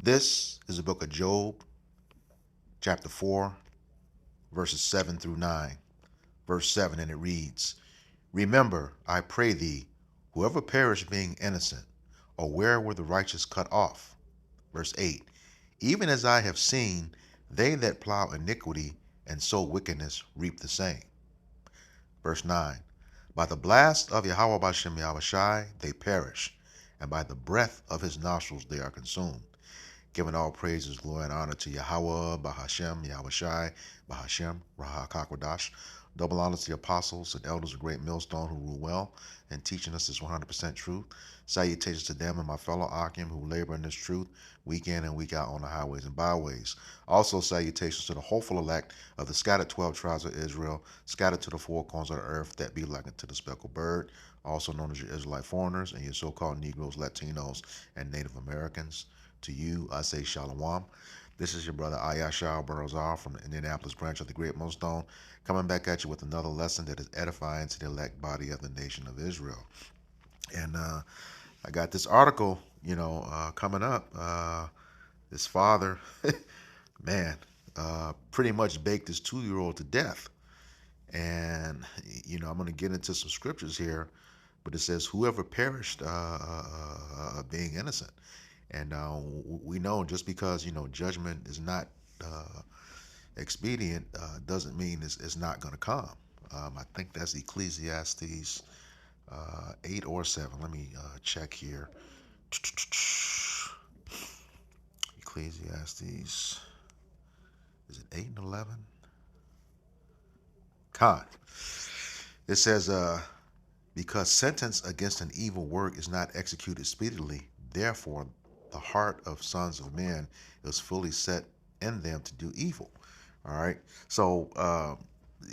This is the book of Job, chapter 4, verses 7 through 9. Verse 7, and it reads, Remember, I pray thee, whoever perished being innocent, or where were the righteous cut off? Verse 8, Even as I have seen, they that plow iniquity and sow wickedness reap the same. Verse 9, By the blast of Yahweh Bashem Yahushai they perish, and by the breath of his nostrils they are consumed. Giving all praises, glory, and honor to Yahweh, Bahashem, Yahushai, Bahashem, Rahakakwadash. Double honor to the apostles and elders of Great Millstone who rule well and teaching us this 100% truth. Salutations to them and my fellow Akim who labor in this truth week in and week out on the highways and byways. Also salutations to the hopeful elect of the scattered 12 tribes of Israel, scattered to the four corners of the earth that be like unto the speckled bird, also known as your Israelite foreigners and your so-called Negroes, Latinos, and Native Americans. To you, I say Shalom. This is your brother Ayashar Barazar from the Indianapolis branch of the Great Millstone, coming back at you with another lesson that is edifying to the elect body of the nation of Israel. And I got this article, coming up. This father, man, pretty much baked his 2-year-old to death. And, I'm going to get into some scriptures here, but it says, whoever perished being innocent. And we know just because, judgment is not expedient doesn't mean it's not going to come. I think that's Ecclesiastes 8 or 7. Let me check here. Ecclesiastes, is it 8 and 11? Con. It says, because sentence against an evil work is not executed speedily, therefore the heart of sons of men is fully set in them to do evil. All right. So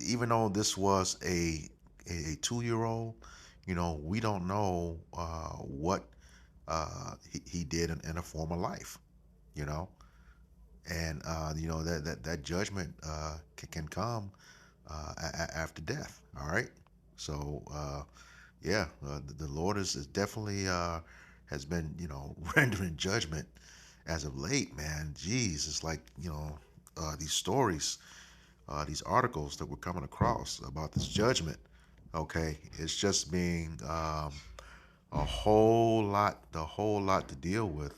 even though this was a 2-year-old, we don't know what he did in a former life, you know, and that judgment can come after death. All right. So yeah, the Lord is definitely has been rendering judgment as of late, man. Jeez, it's like these stories, these articles that we're coming across about this judgment. Okay, it's just being a whole lot to deal with.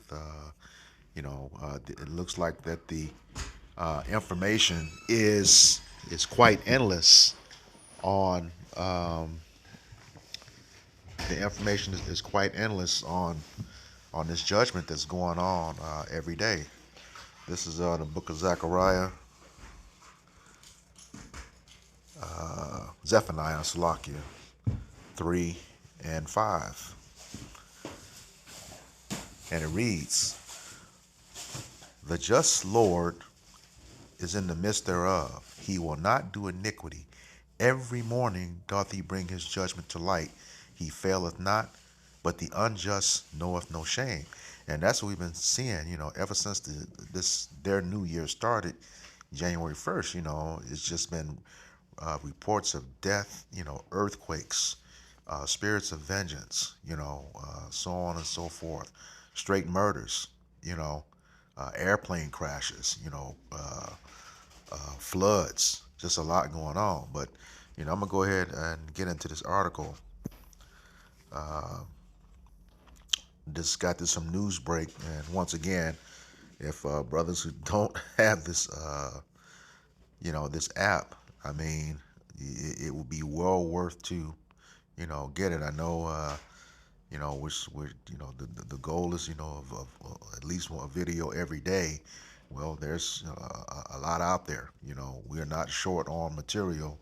It looks like that the information is quite endless on the information is quite endless on this judgment that's going on every day. This is the book of Zechariah, Zephaniah, Salakia, 3 and 5. And it reads, The just Lord is in the midst thereof. He will not do iniquity. Every morning doth he bring his judgment to light. He faileth not, but the unjust knoweth no shame. And that's what we've been seeing, ever since their new year started, January 1st. It's just been reports of death, earthquakes, spirits of vengeance, so on and so forth, straight murders, airplane crashes, floods, just a lot going on. But I'm gonna go ahead and get into this article. Just got this some news break, and once again, if brothers who don't have this, this app, I mean, it would be well worth to, get it. I know, which the goal is, of at least one video every day. Well, there's a lot out there. We're not short on material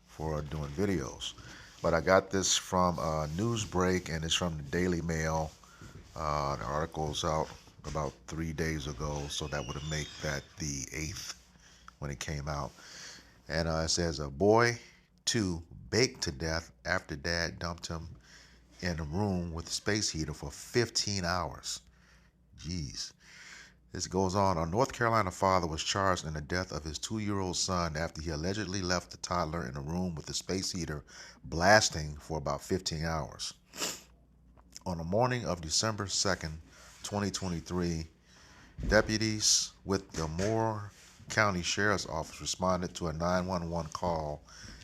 for doing videos. But I got this from Newsbreak, and it's from the Daily Mail. The article's out about 3 days ago, so that would make that the 8th when it came out. And it says, a boy, 2, baked to death after dad dumped him in a room with a space heater for 15 hours. Jeez. This goes on. A North Carolina father was charged in the death of his 2-year-old son after he allegedly left the toddler in a room with a space heater blasting for about 15 hours. On the morning of December 2nd, 2023, Deputies with the Moore County Sheriff's Office responded to a 911 call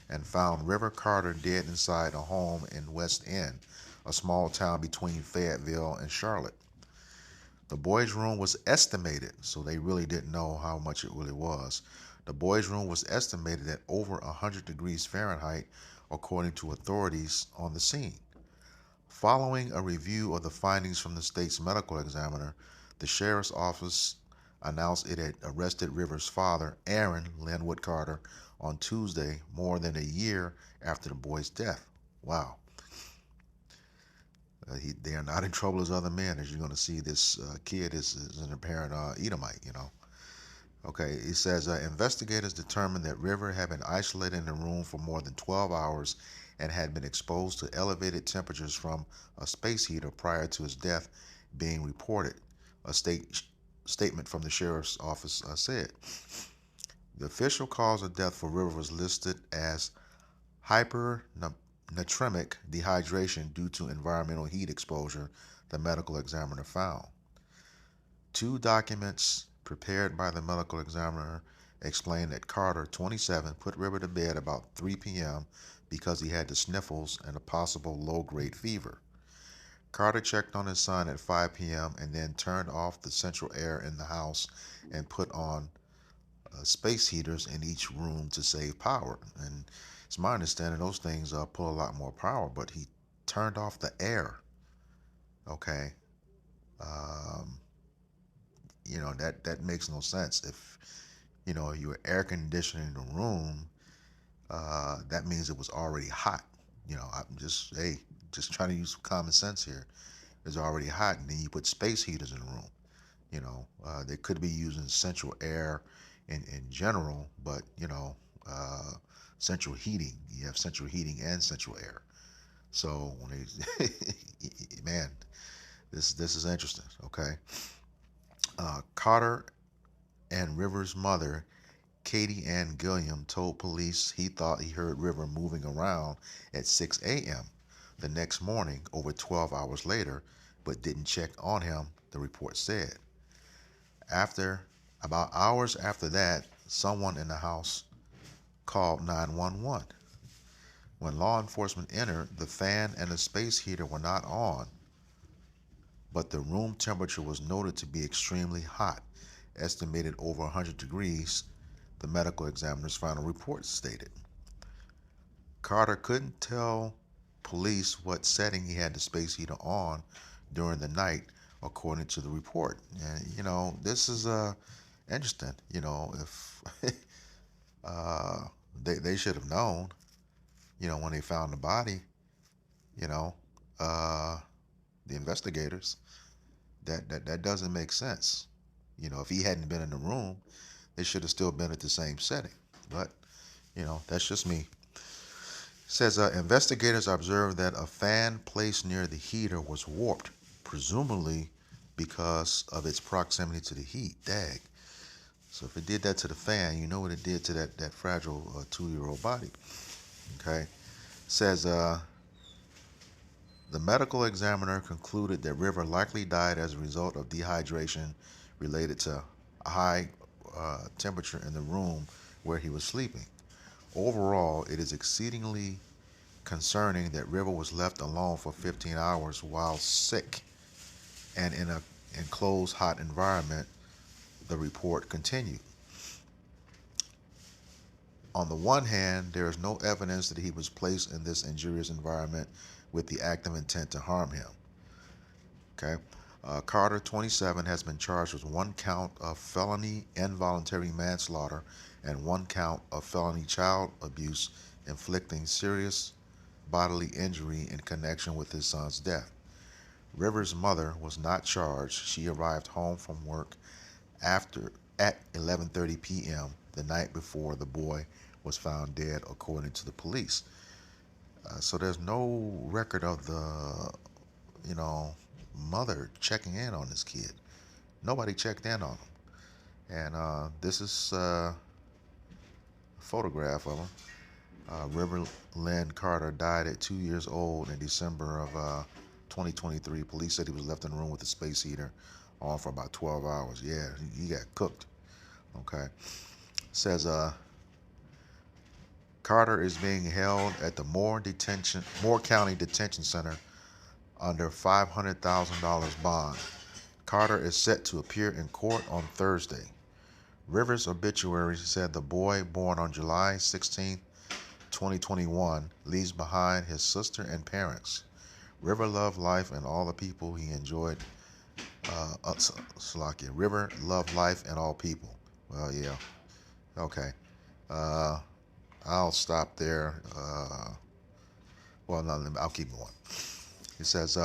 and found River Carter dead inside a home in West End, a small town between Fayetteville and Charlotte. The boy's room was estimated, so they really didn't know how much it really was. The boy's room was estimated at over 100 degrees Fahrenheit, according to authorities on the scene. Following a review of the findings from the state's medical examiner, the sheriff's office announced it had arrested Rivers' father, Aaron Linwood Carter, on Tuesday, more than a year after the boy's death. Wow. They are not in trouble as other men, as you're going to see. This kid is an apparent Edomite. Okay, it says investigators determined that River had been isolated in a room for more than 12 hours and had been exposed to elevated temperatures from a space heater prior to his death being reported, a statement from the sheriff's office said. The official cause of death for River was listed as hypernatremic dehydration due to environmental heat exposure, the medical examiner found. Two documents prepared by the medical examiner explained that Carter, 27, put River to bed about 3 p.m. because he had the sniffles and a possible low-grade fever. Carter checked on his son at 5 p.m. and then turned off the central air in the house and put on space heaters in each room to save power. And it's my understanding those things pull a lot more power, but he turned off the air. Okay. Um, that makes no sense. If you were air conditioning the room, that means it was already hot. I'm just trying to use some common sense here. It's already hot, and then you put space heaters in the room. They could be using central air in general, but central heating. You have central heating and central air. So when they, man, this is interesting. Okay, Carter and River's mother, Katie Ann Gilliam, told police he thought he heard River moving around at 6 a.m. the next morning, over 12 hours later, but didn't check on him, the report said. About hours after that, someone in the house called 911. When law enforcement entered, the fan and the space heater were not on, but the room temperature was noted to be extremely hot, estimated over 100 degrees, the medical examiner's final report stated. Carter couldn't tell police what setting he had the space heater on during the night, according to the report. And this is interesting. If they should have known, when they found the body, you know, uh, the investigators, that doesn't make sense. If he hadn't been in the room, they should have still been at the same setting. But that's just me. Says investigators observed that a fan placed near the heater was warped, presumably because of its proximity to the heat. Dag. So if it did that to the fan, you know what it did to that fragile 2-year-old body. Okay. Says the medical examiner concluded that River likely died as a result of dehydration related to a high temperature in the room where he was sleeping. Overall, it is exceedingly concerning that River was left alone for 15 hours while sick and in an enclosed hot environment, the report continued. On the one hand, there is no evidence that he was placed in this injurious environment with the active intent to harm him. Okay. Carter, 27, has been charged with 1 count of felony involuntary manslaughter and 1 count of felony child abuse inflicting serious bodily injury in connection with his son's death. Rivers' mother was not charged. She arrived home from work at 11:30 p.m. the night before the boy was found dead, according to the police. So there's no record of the, mother checking in on this kid. Nobody checked in on him. And this is a photograph of him. River Lynn Carter died at 2 years old in December of 2023. Police said he was left in a room with a space heater on for about 12 hours. Yeah, he got cooked. Okay. Says Carter is being held at the Moore County Detention Center under $500,000 bond. Carter is set to appear in court on Thursday. Rivers' obituary said the boy, born on July 16, 2021, leaves behind his sister and parents. River loved life and all the people he enjoyed. Salakia. River loved life and all people. Well, yeah. Okay. Uh, I'll stop there. Well, no, I'll keep going. It says,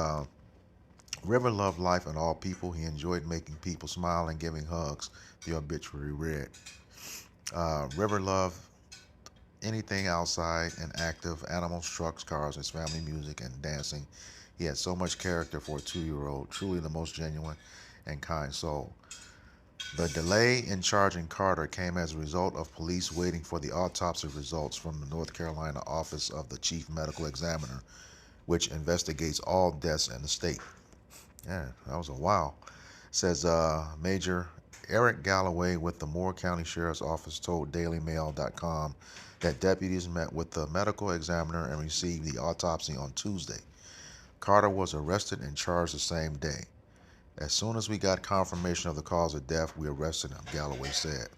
River loved life and all people. He enjoyed making people smile and giving hugs. The obituary read. River loved anything outside and active, animals, trucks, cars, his family, music, and dancing. He had so much character for a 2-year-old, truly the most genuine and kind soul. The delay in charging Carter came as a result of police waiting for the autopsy results from the North Carolina Office of the Chief Medical Examiner, which investigates all deaths in the state. Yeah, that was a while. Says Major Eric Galloway with the Moore County Sheriff's Office told DailyMail.com that deputies met with the medical examiner and received the autopsy on Tuesday. Carter was arrested and charged the same day. As soon as we got confirmation of the cause of death, we arrested him, Galloway said.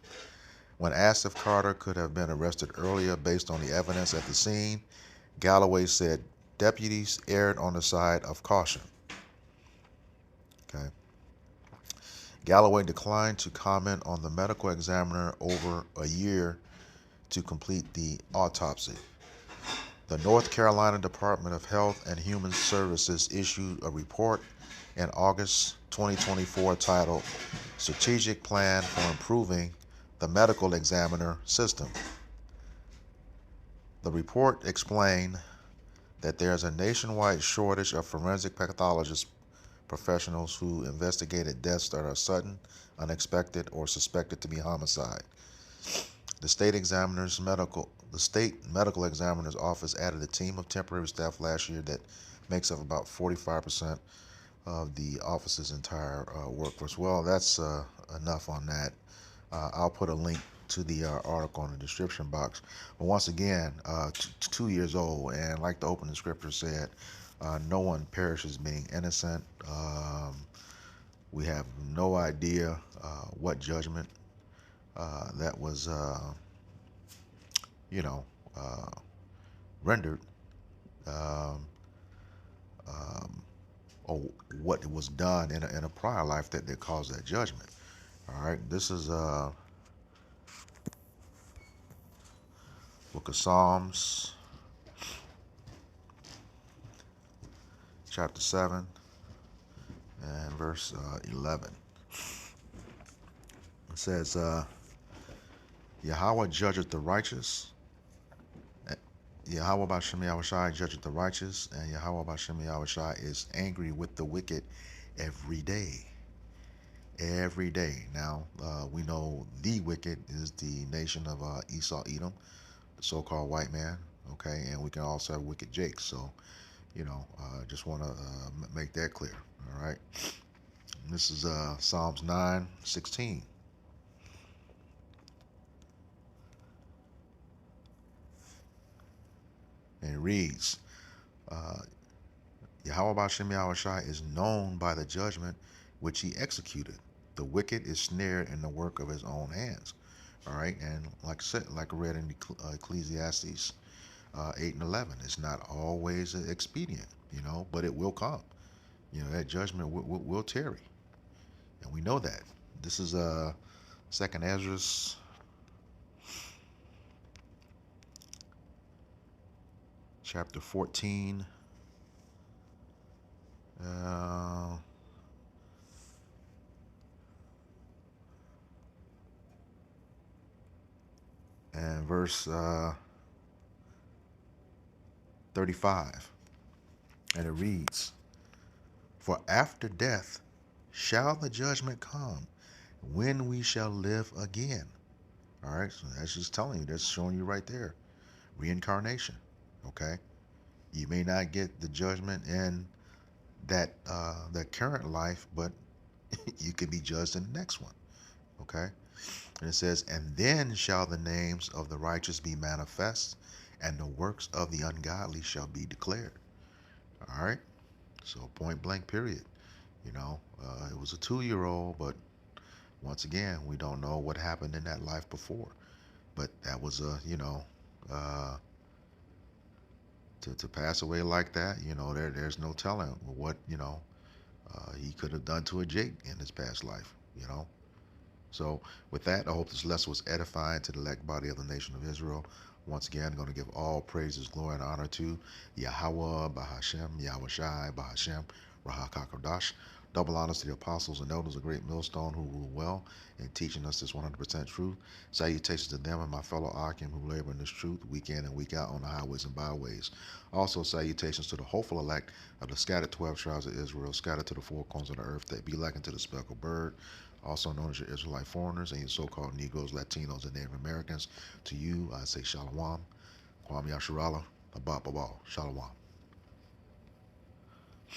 When asked if Carter could have been arrested earlier based on the evidence at the scene, Galloway said deputies erred on the side of caution. Okay. Galloway declined to comment on the medical examiner over a year to complete the autopsy. The North Carolina Department of Health and Human Services issued a report in August 2024 titled Strategic Plan for Improving the Medical Examiner System. The report explained that there is a nationwide shortage of forensic pathologist professionals who investigated deaths that are sudden, unexpected, or suspected to be homicide. The state medical examiner's office added a team of temporary staff last year that makes up about 45% of the office's entire workforce. Well, that's enough on that. I'll put a link to the article in the description box. But once again, 2 years old, and like the opening scripture said, no one perishes being innocent. We have no idea what judgment that was, you know, rendered, um, um, or what was done in a prior life that caused that judgment. All right, this is Book of Psalms, chapter 7 and verse 11. It says, Yahweh judgeth the righteous. Yahweh Bashem Yahushai judgeth the righteous, and Yahweh Bashem Yahushai is angry with the wicked every day. Every day. Now, we know the wicked is the nation of Esau, Edom, the so-called white man, okay? And we can also have wicked Jake. So, just want to make that clear, all right? And this is Psalms 9:16. And it reads, Yahweh Bashem Yahushai is known by the judgment which he executed. The wicked is snared in the work of his own hands. All right, and like I said, like I read in Ecclesiastes 8 and 11, it's not always expedient, but it will come. That judgment will tarry, and we know that. This is Second Ezra, chapter 14. And verse 35. And it reads, For after death shall the judgment come, when we shall live again. All right, so that's just telling you, that's showing you right there. Reincarnation, okay? You may not get the judgment in that current life, but you can be judged in the next one. Okay? And it says, and then shall the names of the righteous be manifest, and the works of the ungodly shall be declared. All right? So point blank, period. It was a 2-year-old, but once again, we don't know what happened in that life before. But that was uh, to pass away like that, there's no telling what, he could have done to a Jake in his past life. So, with that, I hope this lesson was edifying to the elect body of the nation of Israel. Once again, I'm going to give all praises, glory, and honor to Yahweh, Bahashem, Yahweh Shai, Bahashem, Rahakakodash. Double honors to the apostles and elders of Great Millstone who rule well in teaching us this 100% truth. Salutations to them and my fellow Akim who labor in this truth week in and week out on the highways and byways. Also, salutations to the hopeful elect of the scattered 12 tribes of Israel, scattered to the four corners of the earth, that be like unto the speckled bird, also known as your Israelite foreigners and your so-called Negroes, Latinos, and Native Americans. To you, I say Shalom, Kwam Yasharala, Abba Shalom.